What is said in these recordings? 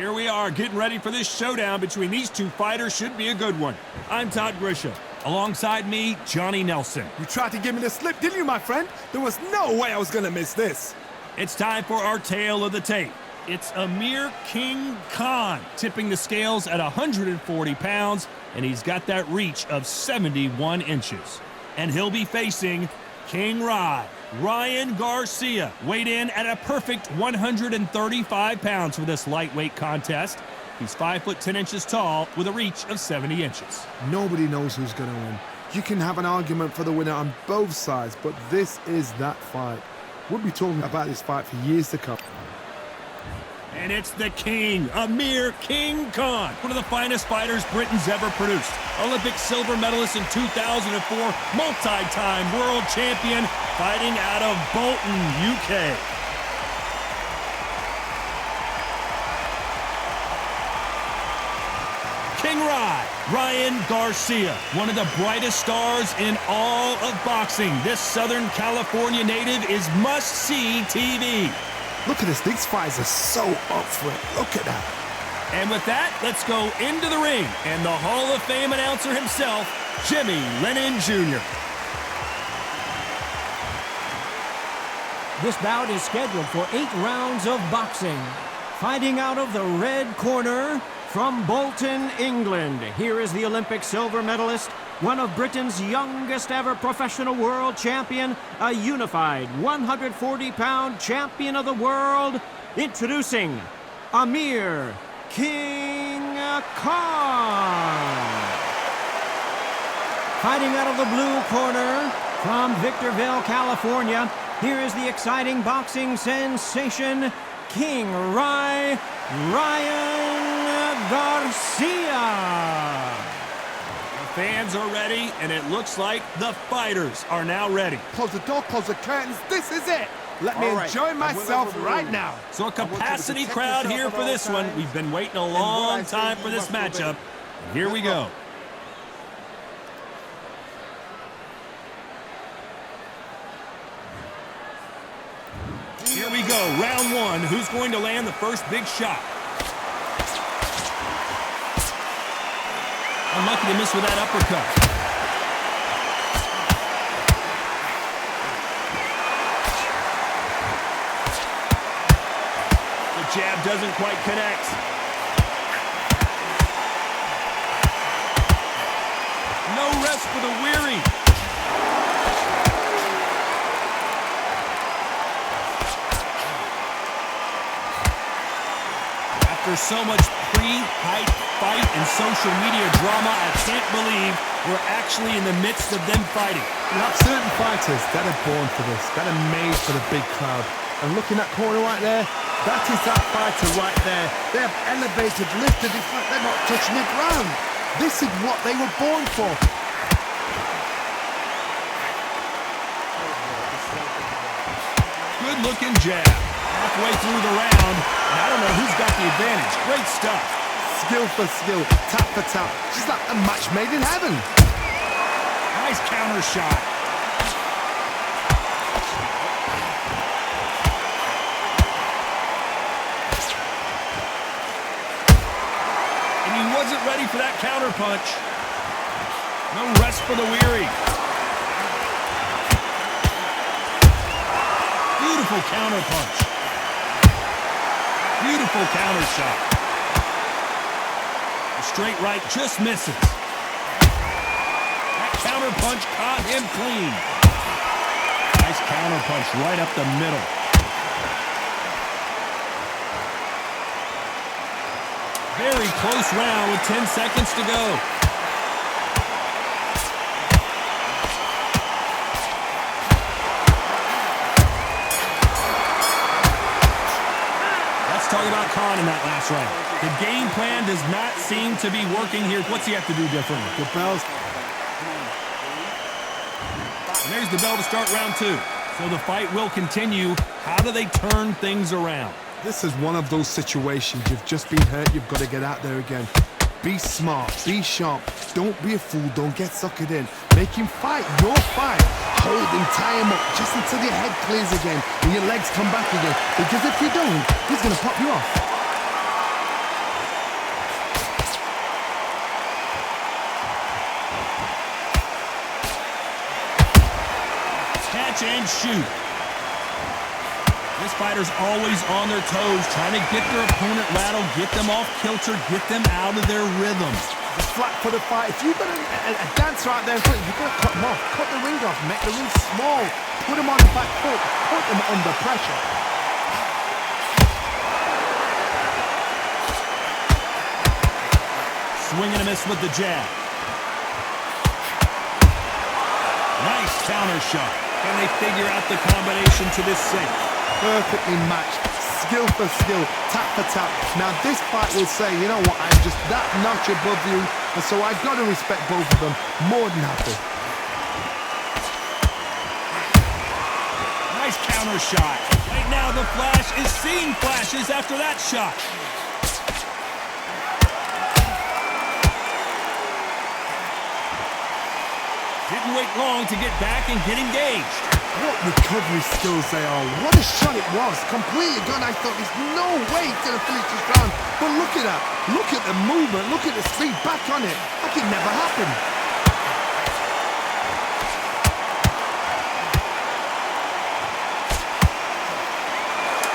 Here we are, getting ready for this showdown between these two fighters. Should be a good one. I'm Todd Grisham. Alongside me, Johnny Nelson. You tried to give me the slip, didn't you, my friend? There was no way I was gonna miss this. It's time for our tale of the tape. It's Amir King Khan tipping the scales at 140 pounds, and he's got that reach of 71 inches. And he'll be facing King Ryan Garcia, weighed in at a perfect 135 pounds for this lightweight contest. He's 5 foot 10 inches tall with a reach of 70 inches. Nobody knows who's gonna win. You can have an argument for the winner on both sides, but this is that fight. We'll be talking about this fight for years to come. And it's the King, Amir King Khan, one of the finest fighters Britain's ever produced. Olympic silver medalist in 2004, multi-time world champion, fighting out of Bolton, UK. King Ryan Garcia, one of the brightest stars in all of boxing. This Southern California native is must-see TV. Look at this, these fights are so up for it. Look at that. And with that, let's go into the ring. And the Hall of Fame announcer himself, Jimmy Lennon Jr. This bout is scheduled for 8 rounds of boxing. Fighting out of the red corner, from Bolton, England, here is the Olympic silver medalist, one of Britain's youngest ever professional world champion, a unified 140-pound champion of the world, introducing Amir King Khan. Fighting out of the blue corner, from Victorville, California, here is the exciting boxing sensation, King Ryan Garcia. The fans are ready, and it looks like the fighters are now ready. Close the door, close the curtains, this is it. Let me enjoy myself right now. So a capacity crowd here for this one. We've been waiting a long time for this matchup. And here we go. Here we go, round one. Who's going to land the first big shot? Unlucky to miss with that uppercut. The jab doesn't quite connect. No rest for the weary. After so much pre-hype fight and social media drama, I can't believe we're actually in the midst of them fighting. You have certain fighters that are born for this, that are made for the big crowd. And look in that corner right there, that is that fighter right there. They have elevated, lifted, in fact they're not touching the ground. This is what they were born for. Good looking jab. Halfway through the round, and I don't know who's got the advantage. Great stuff. Skill for skill, tap for tap. Just like a match made in heaven. Nice counter shot. And he wasn't ready for that counter punch. No rest for the weary. Beautiful counter punch. Beautiful counter shot. The straight right just misses. That counter punch caught him clean. Nice counter punch right up the middle. Very close round with 10 seconds to go. Talk about Khan in that last round. The game plan does not seem to be working here. What's he have to do differently? The bells. And there's the bell to start round two. So the fight will continue. How do they turn things around? This is one of those situations. You've just been hurt. You've got to get out there again. Be smart. Be sharp. Don't be a fool. Don't get suckered in. Make him fight your fight. Hold him, tie him up, just until your head clears again and your legs come back again. Because if you don't, he's going to pop you off. catch and shoot. This fighter's always on their toes, trying to get their opponent rattled, get them off kilter, get them out of their rhythm. It's flat for the fight. If you've got a dancer out there in front, you've got to cut them off. Cut the ring off, make the ring small. Put them on the back foot, put them under pressure. Swing and a miss with the jab. Nice counter shot. Can they figure out the combination to this sink? Perfectly matched, skill for skill, tap for tap. Now this fight will say, you know what, I'm just that notch above you, and so I've got to respect both of them. More than happy. Nice counter shot. Right now the Flash is seeing flashes after that shot. Didn't wait long to get back and get engaged. What recovery skills they are. What a shot it was. Completely gone. I thought there's no way he's going to finish this round. But look at that. Look at the movement. Look at the speed back on it. Like it never happened.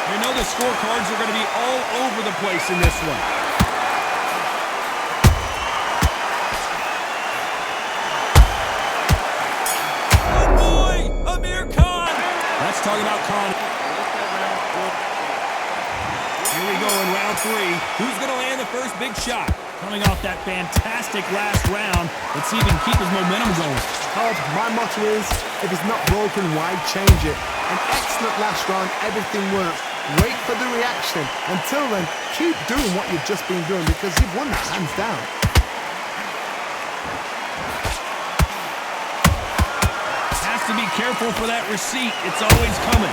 You know the scorecards are going to be all over the place in this one. Talk about Khan. Here we go in round 3. Who's going to land the first big shot? Coming off that fantastic last round, let's see if he can keep his momentum going. My motto is, if it's not broken, why change it? An excellent last round, everything works. Wait for the reaction. Until then, keep doing what you've just been doing because you've won that hands down. To be careful for that receipt. It's always coming.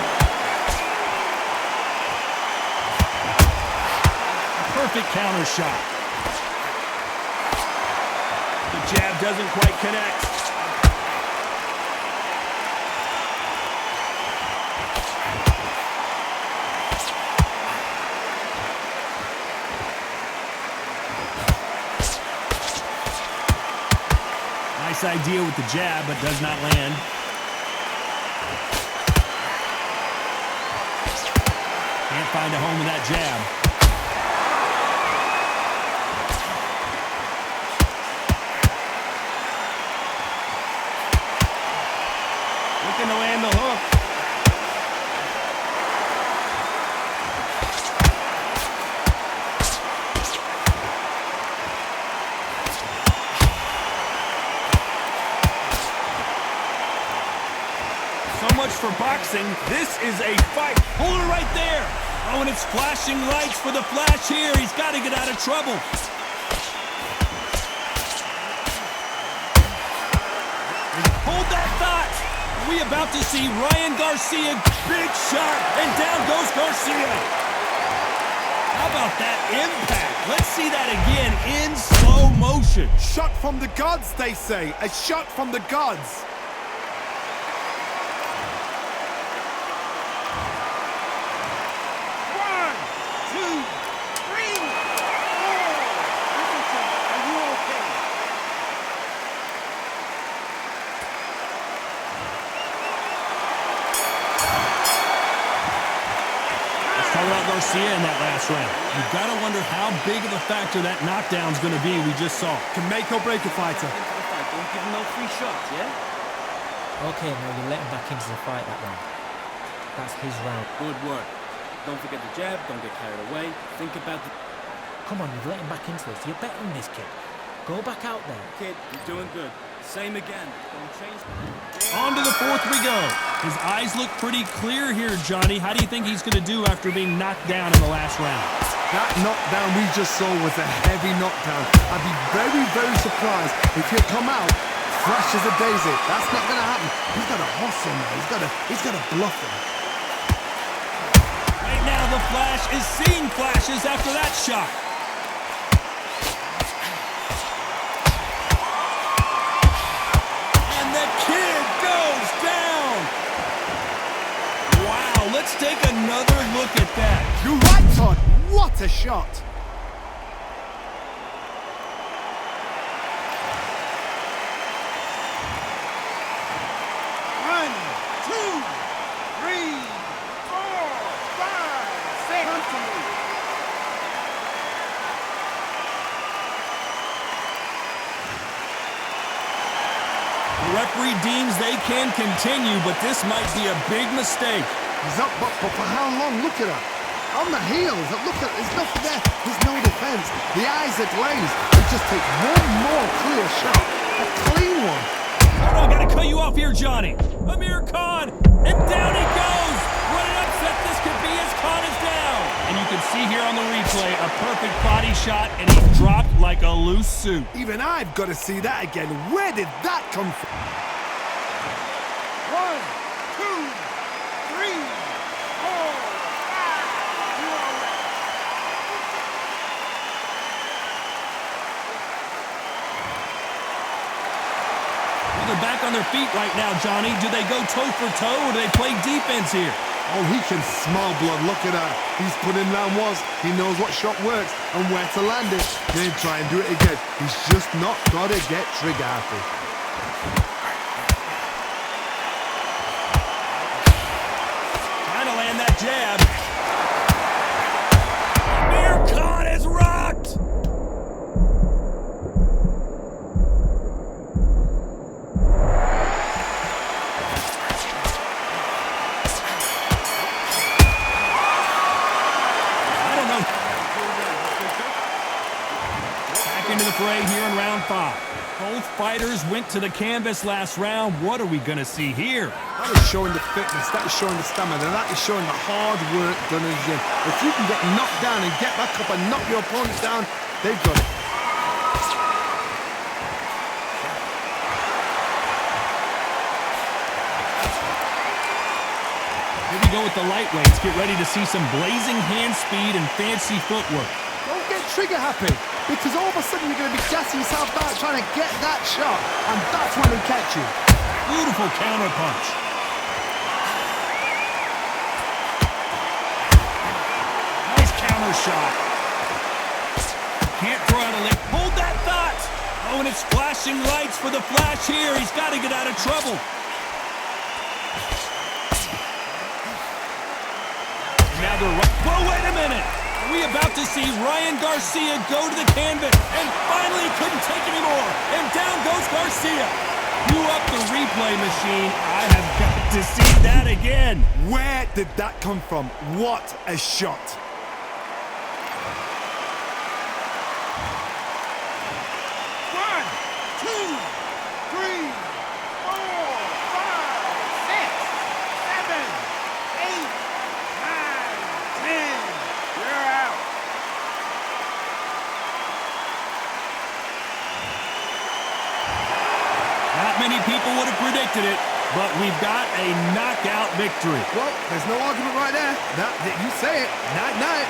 Perfect counter shot. The jab doesn't quite connect. Nice idea with the jab, but does not land. Can't find a home with that jab. Looking to land the hook. So much for boxing. This is a fight. Hold it right there. Oh, and it's flashing lights for the Flash here. He's got to get out of trouble. Hold that thought. Are we about to see Ryan Garcia? Big shot, and down goes Garcia. How about that impact? Let's see that again in slow motion. Shot from the gods, they say. A shot from the gods. Garcia in that last round. You've got to wonder how big of a factor that knockdown's going to be we just saw. Can make or break a fighter. Don't give him no free shots, yeah? Okay, now you let him back into the fight that round. That's his round. Good work. Don't forget the jab, don't get carried away. Think about the... Come on, you've let him back into this. You're better than this kid. Go back out there. Kid, you're doing good. Same again. Don't change the... On to the 4th we go. His eyes look pretty clear here, Johnny. How do you think he's going to do after being knocked down in the last round? That knockdown we just saw was a heavy knockdown. I'd be very, very surprised if he'd come out fresh as a daisy. That's not going to happen. He's got to hustle now. He's got to bluff him. Right now, the Flash is seeing flashes after that shot. Let's take another look at that. You're right, Todd. What a shot. One, two, referee deems they can continue, but this might be a big mistake. He's up, but for how long? Look at that. On the heels, look at, there's nothing there. There's no defense. The eyes are glazed. It just takes one more clear shot. A clean one. Oh, no, gotta cut you off here, Johnny. Amir Khan, and down he goes. What an upset this could be as Khan is down. And you can see here on the replay, a perfect body shot, and he dropped like a loose suit. Even I've got to see that again. Where did that come from? 1, 2, 3, 4, 5. You are ready. Well, they're back on their feet right now, Johnny. Do they go toe for toe, or do they play defense here? Oh, he can smell blood. Look at that. He's put in round once. He knows what shot works and where to land it. Then try and do it again. He's just not got to get trigger happy. Trying to land that jab. Amir Khan is rocked. Into the fray here in round 5. Both fighters went to the canvas last round. What are we going to see here? That is showing the fitness, that is showing the stamina, that is showing the hard work done in the gym. If you can get knocked down and get back up and knock your opponents down, they've got it. Here we go with the lightweights. Get ready to see some blazing hand speed and fancy footwork. Don't get trigger happy, because all of a sudden you're going to be gassing yourself out trying to get that shot, and that's when they catch you. Beautiful counter punch. Nice counter shot. Can't throw out a leg. Hold that thought. Oh, and it's flashing lights for the flash here. He's got to get out of trouble. Now they're right. Whoa, wait a minute. Are we about to see Ryan Garcia go to the canvas? And finally couldn't take anymore. And down goes Garcia. You up the replay machine. I have got to see that again. Where did that come from? What a shot. One, two, three, 4, 5, 6, 7, 8, 9, 10. You're out. Not many people would have predicted it, but we've got a knockout victory. Well, there's no argument right there. You say it. Night, night.